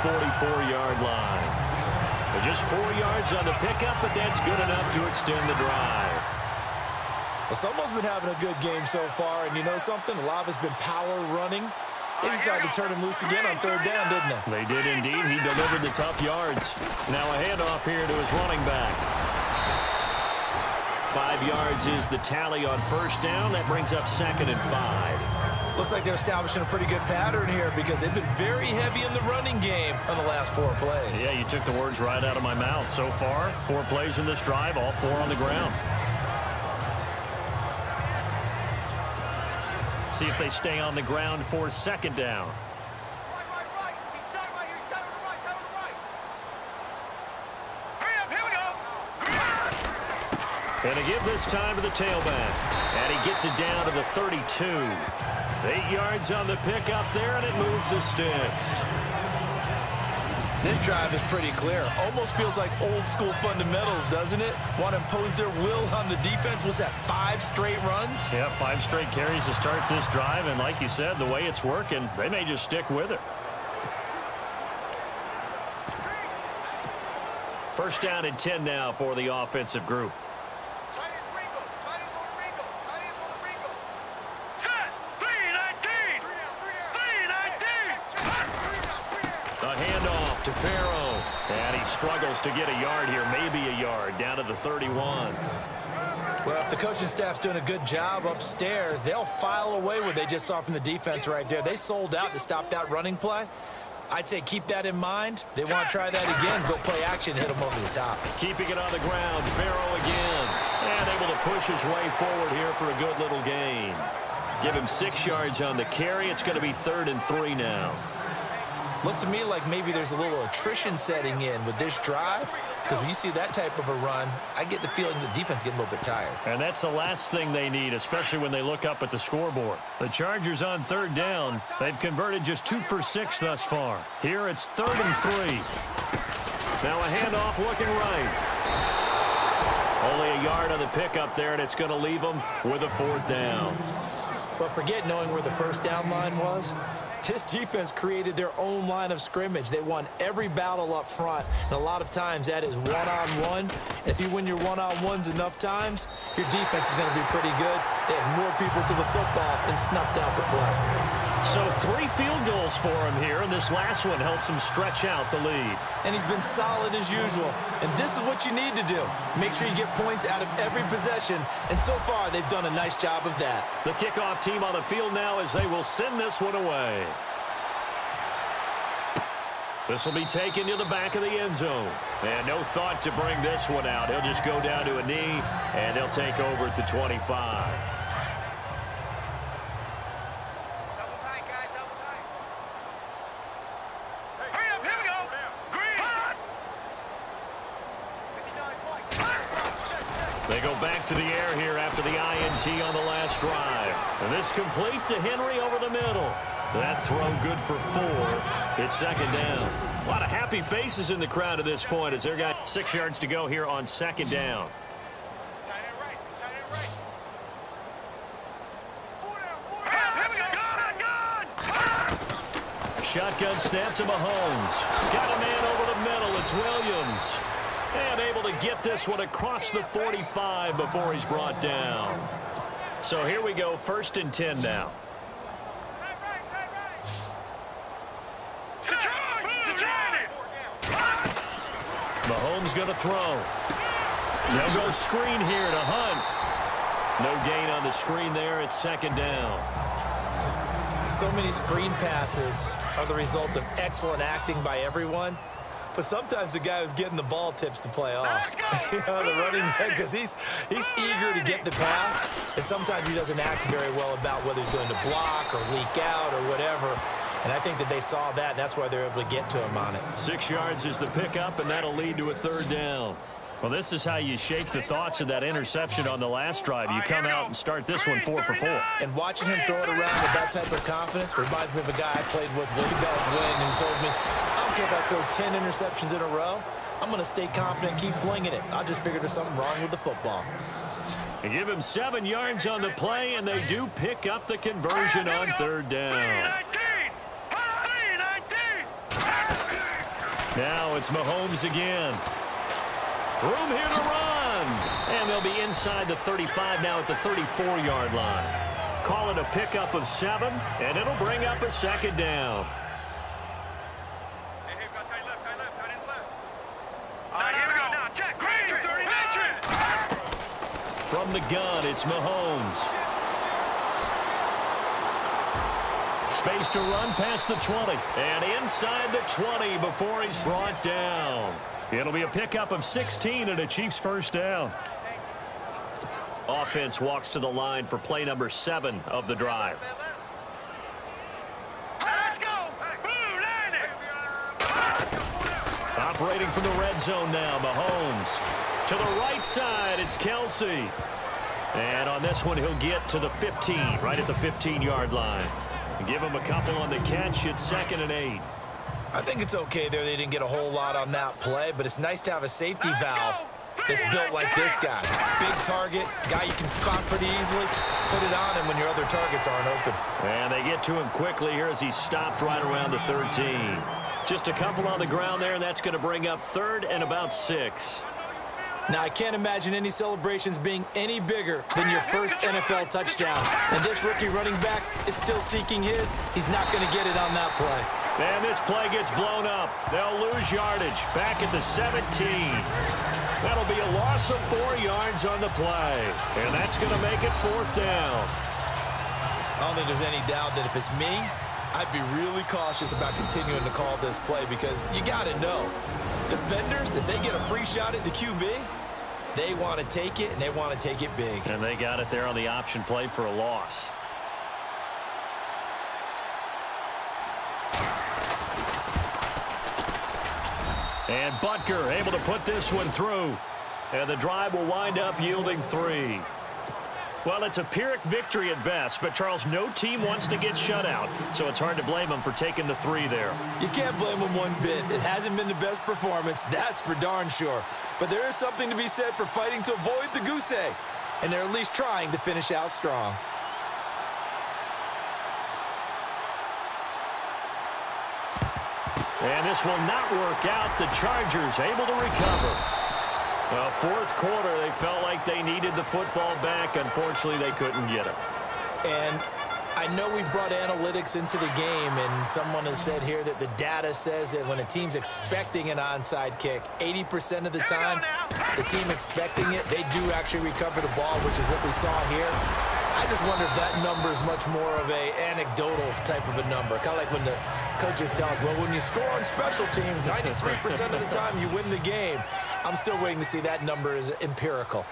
44-yard line. But just 4 yards on the pickup, but that's good enough to extend the drive. Well, someone's been having a good game so far, and you know something? A lot of it's been power running. They decided to turn him loose again on third down, didn't they? They did indeed. He delivered the tough yards. Now a handoff here to his running back. 5 yards is the tally on first down. That brings up 2nd and 5. Looks like they're establishing a pretty good pattern here because they've been very heavy in the running game on the last 4 plays. Yeah, you took the words right out of my mouth. So far, 4 plays in this drive, all 4 on the ground. See if they stay on the ground for 2nd down. And to give this time to the tailback. And he gets it down to the 32. 8 yards on the pickup there, and it moves the sticks. This drive is pretty clear. Almost feels like old school fundamentals, doesn't it? Want to impose their will on the defense. Was that 5 straight runs? Yeah, 5 straight carries to start this drive, and like you said, the way it's working, they may just stick with it. First down and 10 now for the offensive group. To Farrow, and he struggles to get a yard here, maybe a yard, down to the 31. Well, if the coaching staff's doing a good job upstairs, they'll file away what they just saw from the defense right there. They sold out to stop that running play. I'd say keep that in mind. They want to try that again, go play action, hit them over the top. Keeping it on the ground, Farrow again, and able to push his way forward here for a good little gain. Give him 6 yards on the carry. It's going to be 3rd and 3 now. Looks to me like maybe there's a little attrition setting in with this drive, because when you see that type of a run, I get the feeling the defense getting a little bit tired. And that's the last thing they need, especially when they look up at the scoreboard. The Chargers on 3rd down. They've converted just 2 for 6 thus far. Here it's 3rd and 3. Now a handoff looking right. Only a yard on the pickup there, and it's going to leave them with a 4th down. But forget knowing where the first down line was. This defense created their own line of scrimmage. They won every battle up front, and a lot of times that is one-on-one. If you win your one-on-ones enough times, your defense is going to be pretty good. They had more people to the football and snuffed out the play. So 3 field goals for him here, and this last one helps him stretch out the lead. And he's been solid as usual. And this is what you need to do. Make sure you get points out of every possession, and so far they've done a nice job of that. The kickoff team on the field now as they will send this one away. This will be taken to the back of the end zone. And no thought to bring this one out. He'll just go down to a knee, and they'll take over at the 25. They go back to the air here after the INT on the last drive. And this complete to Henry over the middle. That throw good for 4. It's 2nd down. A lot of happy faces in the crowd at this point as they've got 6 yards to go here on 2nd down. Shotgun snap to Mahomes. Got a man over the middle. It's Williams. And able to get this one across the 45 before he's brought down. So here we go, 1st and 10 now. Mahomes going to throw. They'll go screen here to Hunt. No gain on the screen there. It's 2nd down. So many screen passes are the result of excellent acting by everyone. But sometimes the guy who's getting the ball tips the play off. You know, the running back, because he's eager to get the pass, and sometimes he doesn't act very well about whether he's going to block or leak out or whatever. And I think that they saw that, and that's why they're able to get to him on it. 6 yards is the pickup, and that'll lead to a 3rd down. Well, this is how you shake the thoughts of that interception on the last drive. You come out and start this one 4 for 4. And watching him throw it around with that type of confidence reminds me of a guy I played with way back when, and told me, I don't care if I throw 10 interceptions in a row. I'm going to stay confident and keep flinging it. I just figured there's something wrong with the football. And give him 7 yards on the play, and they do pick up the conversion on 3rd down. Now it's Mahomes again. Room here to run. And they'll be inside the 35 now at the 34-yard line. Call it a pickup of 7, and it'll bring up a second down. From the gun, it's Mahomes. Space to run past the 20. And inside the 20 before he's brought down. It'll be a pickup of 16 and a Chiefs first down. Offense walks to the line for play number 7 of the drive. Let's go! Blue, line it! Operating from the red zone now, Mahomes. To the right side, it's Kelsey. And on this one, he'll get to the 15, right at the 15-yard line. Give him a couple on the catch. It's 2nd and 8. I think it's okay there. They didn't get a whole lot on that play, but it's nice to have a safety valve that's built like this guy. Big target, guy you can spot pretty easily. Put it on him when your other targets aren't open. And they get to him quickly here as he stopped right around the 13. Just a couple on the ground there, and that's going to bring up 3rd and about 6. Now, I can't imagine any celebrations being any bigger than your first NFL touchdown. And this rookie running back is still seeking his. He's not going to get it on that play. And this play gets blown up. They'll lose yardage back at the 17. That'll be a loss of 4 yards on the play. And that's going to make it 4th down. I don't think there's any doubt that if it's me, I'd be really cautious about continuing to call this play because you got to know. Defenders, if they get a free shot at the QB, they want to take it, and they want to take it big. And they got it there on the option play for a loss. And Butker able to put this one through. And the drive will wind up yielding 3. Well, it's a Pyrrhic victory at best, but, Charles, no team wants to get shut out, so it's hard to blame them for taking the 3 there. You can't blame them one bit. It hasn't been the best performance, that's for darn sure. But there is something to be said for fighting to avoid the goose egg, and they're at least trying to finish out strong. And this will not work out. The Chargers able to recover. Well, 4th quarter, they felt like they needed the football back. Unfortunately, they couldn't get it. And I know we've brought analytics into the game, and someone has said here that the data says that when a team's expecting an onside kick, 80% of the time, the team expecting it, they do actually recover the ball, which is what we saw here. I just wonder if that number is much more of a anecdotal type of a number. Kind of like when the coaches tell us, well, when you score on special teams, 93% of the time you win the game. I'm still waiting to see that number is empirical.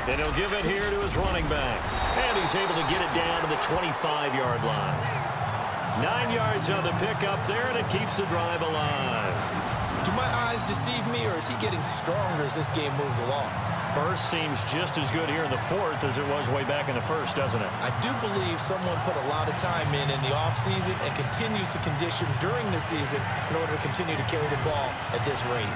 And he'll give it here to his running back. And he's able to get it down to the 25-yard line. 9 yards on the pickup there, and it keeps the drive alive. Do my eyes deceive me, or is he getting stronger as this game moves along? First seems just as good here in the 4th as it was way back in the 1st, doesn't it? I do believe someone put a lot of time in the offseason and continues to condition during the season in order to continue to carry the ball at this rate.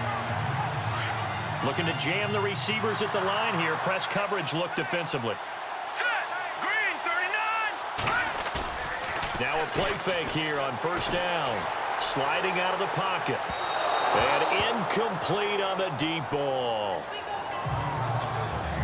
Looking to jam the receivers at the line here. Press coverage look defensively. Set! Green, 39! Now a play fake here on 1st down. Sliding out of the pocket. And incomplete on the deep ball.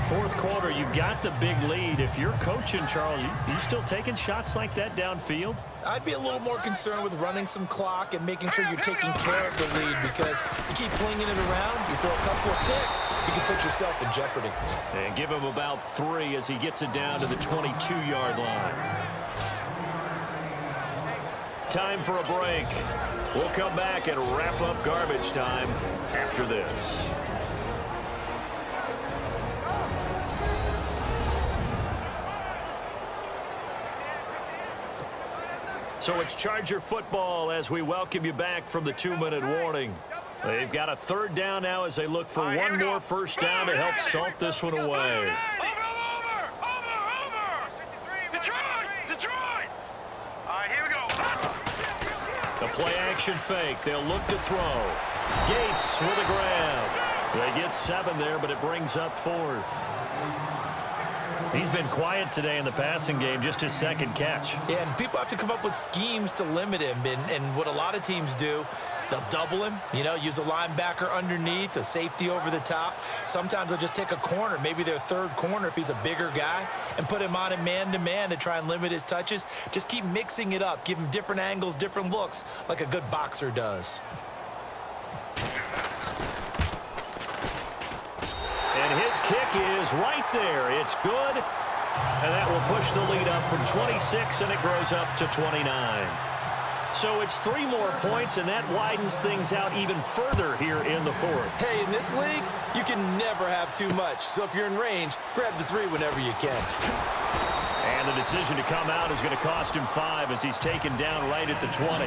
4th quarter, you've got the big lead. If you're coaching, Charles, you still taking shots like that downfield? I'd be a little more concerned with running some clock and making sure you're taking care of the lead because you keep flinging it around, you throw a couple of picks, you can put yourself in jeopardy. And give him about 3 as he gets it down to the 22-yard line. Time for a break. We'll come back and wrap up garbage time after this. So it's Charger football as we welcome you back from the 2-minute warning. They've got a 3rd down now as they look for one more first down to help salt this one away. Over! Detroit! All right, here we go. The play action fake. They'll look to throw. Gates with a grab. They get 7 there, but it brings up 4th. He's been quiet today in the passing game, just his second catch. Yeah, and people have to come up with schemes to limit him. And what a lot of teams do, they'll double him, use a linebacker underneath, a safety over the top. Sometimes they'll just take a corner, maybe their third corner if he's a bigger guy, and put him on a man-to-man to try and limit his touches. Just keep mixing it up. Give him different angles, different looks, like a good boxer does. And his kick is right there. It's good. And that will push the lead up from 26, and it grows up to 29. So it's 3 more points, and that widens things out even further here in the fourth. Hey, in this league, you can never have too much. So if you're in range, grab the 3 whenever you can. And the decision to come out is going to cost him 5 as he's taken down right at the 20.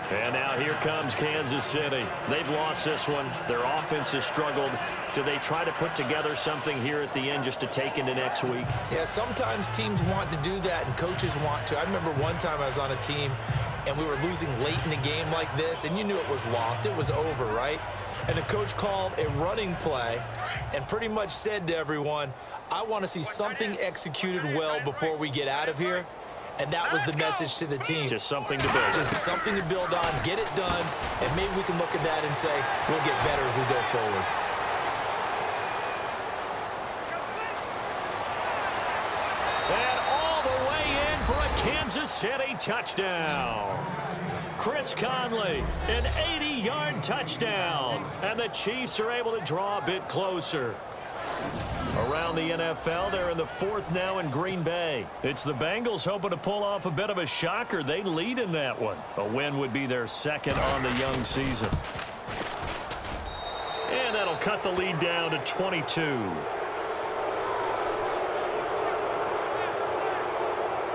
And now here comes Kansas City. They've lost this one. Their offense has struggled. Do they try to put together something here at the end just to take into next week? Yeah, sometimes teams want to do that and coaches want to. I remember one time I was on a team and we were losing late in the game like this, and you knew it was lost. It was over, right? And the coach called a running play and pretty much said to everyone, I want to see something executed well before we get out of here. And that was the message to the team. Just something to build. Just something to build on, get it done, and maybe we can look at that and say, we'll get better as we go forward. And all the way in for a Kansas City touchdown. Chris Conley, an 80-yard touchdown. And the Chiefs are able to draw a bit closer. Around the NFL, they're in the 4th now in Green Bay. It's the Bengals hoping to pull off a bit of a shocker. They lead in that one. A win would be their 2nd on the young season. And that'll cut the lead down to 22.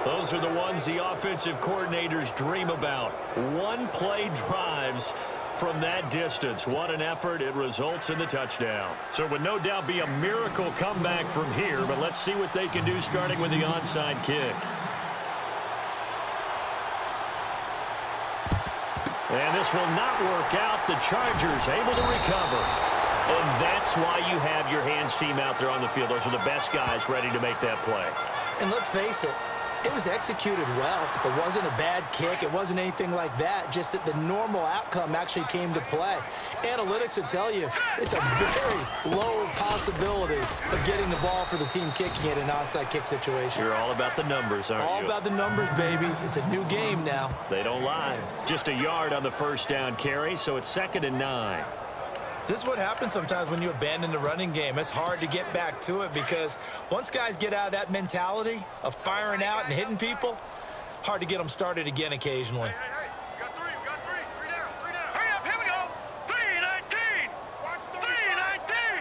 Those are the ones the offensive coordinators dream about. One-play drives from that distance. What an effort. It results in the touchdown. So it would no doubt be a miracle comeback from here, but let's see what they can do starting with the onside kick. And this will not work out. The Chargers able to recover. And that's why you have your hands team out there on the field. Those are the best guys ready to make that play. And let's face it, it was executed well. It wasn't a bad kick. It wasn't anything like that. Just that the normal outcome actually came to play. Analytics will tell you it's a very low possibility of getting the ball for the team kicking it in an onside kick situation. You're all about the numbers, aren't you? All about the numbers, baby. It's a new game now. They don't lie. Just a yard on the first down carry, so it's 2nd and 9. This is what happens sometimes when you abandon the running game. It's hard to get back to it because once guys get out of that mentality of firing out and hitting people, hard to get them started again occasionally. Hey, we got 3, we got 3. 3 down, 3 down. Hurry up, here we go. 3-19. 3-19.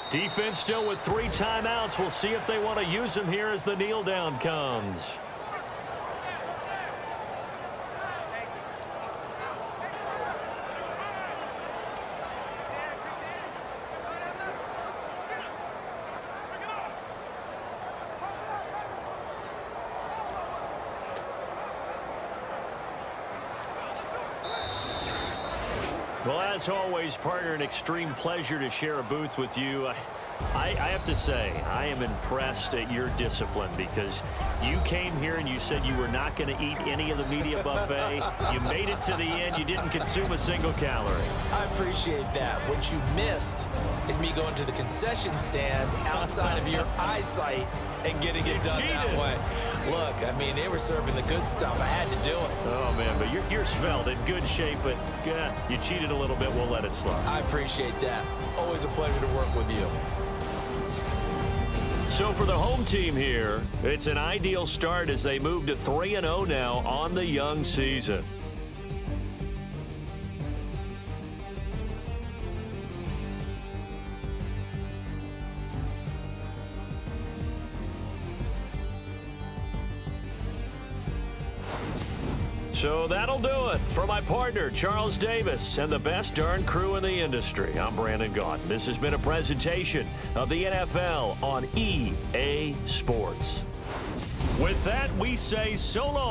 Defense still with 3 timeouts. We'll see if they want to use them here as the kneel down comes. Well, as always, partner, an extreme pleasure to share a booth with you. I have to say, I am impressed at your discipline because you came here and you said you were not going to eat any of the media buffet. You made it to the end. You didn't consume a single calorie. I appreciate that. What you missed is me going to the concession stand outside of your eyesight and getting it done that way. Look, I mean, they were serving the good stuff. I had to do it. Oh, man, but you're svelte, in good shape, but you cheated a little bit. We'll let it slide. I appreciate that. Always a pleasure to work with you. So for the home team here, it's an ideal start as they move to 3-0 now on the young season. So that'll do it. For my partner, Charles Davis, and the best darn crew in the industry, I'm Brandon Gaudin. This has been a presentation of the NFL on EA Sports. With that, we say so long.